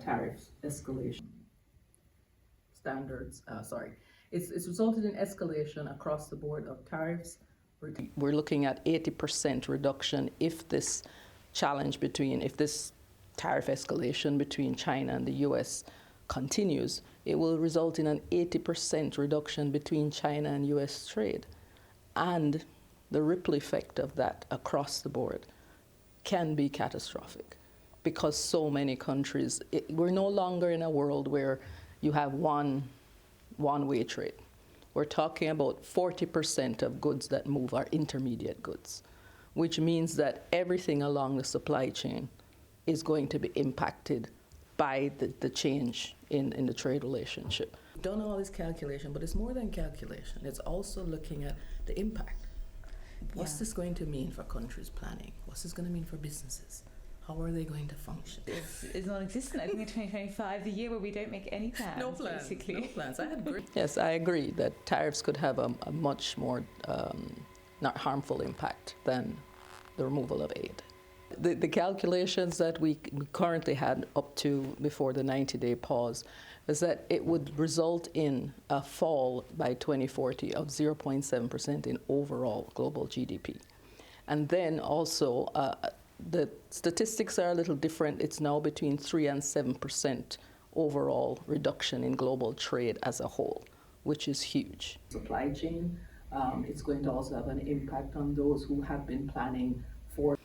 tariff escalation it's resulted in escalation across the board of tariffs. We're looking at 80% reduction if this tariff escalation between China and the US continues. It will result in an 80% reduction between China and US trade. And the ripple effect of that across the board can be catastrophic because so many countries, we're no longer in a world where you have one-way trade. We're talking about 40% of goods that move are intermediate goods, which means that everything along the supply chain is going to be impacted by the change in the trade relationship. We've done all this calculation, but it's more than calculation. It's also looking at the impact. What's this going to mean for countries planning? What's this going to mean for businesses? How are they going to function? It's non-existent. I think in 2025, the year where we don't make any plans, no plans, basically. No plans. I agree. Yes, I agree that tariffs could have a much more not harmful impact than the removal of aid. The calculations that we currently had up to before the 90-day pause is that it would result in a fall by 2040 of 0.7% in overall global GDP. And then also, the statistics are a little different. It's now between 3 and 7% overall reduction in global trade as a whole, which is huge. Supply chain, it's going to also have an impact on those who have been planning for.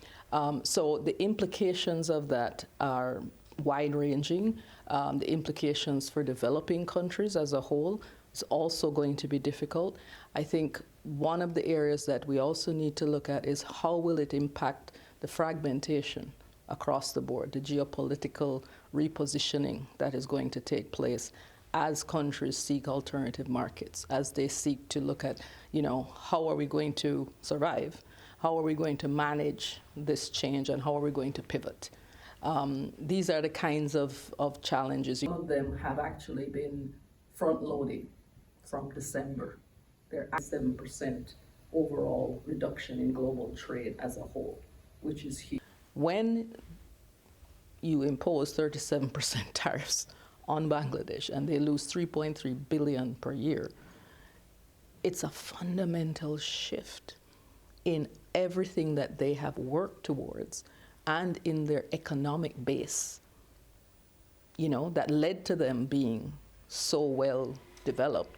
So the implications of that are wide-ranging. The implications for developing countries as a whole is also going to be difficult. I think one of the areas that we also need to look at is how will it impact the fragmentation across the board, the geopolitical repositioning that is going to take place as countries seek alternative markets, as they seek to look at, how are we going to survive? How are we going to manage this change, and how are we going to pivot? These are the kinds of challenges. Some of them have actually been front-loaded from December. They're at 7% overall reduction in global trade as a whole, which is huge. When you impose 37% tariffs on Bangladesh and they lose 3.3 billion per year, it's a fundamental shift in everything that they have worked towards and in their economic base, that led to them being so well developed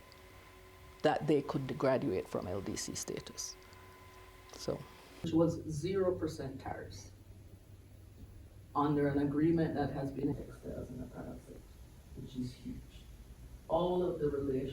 that they could graduate from LDC status. Which was 0% tariffs under an agreement that has been textiles and apparel, which is huge. All of the relations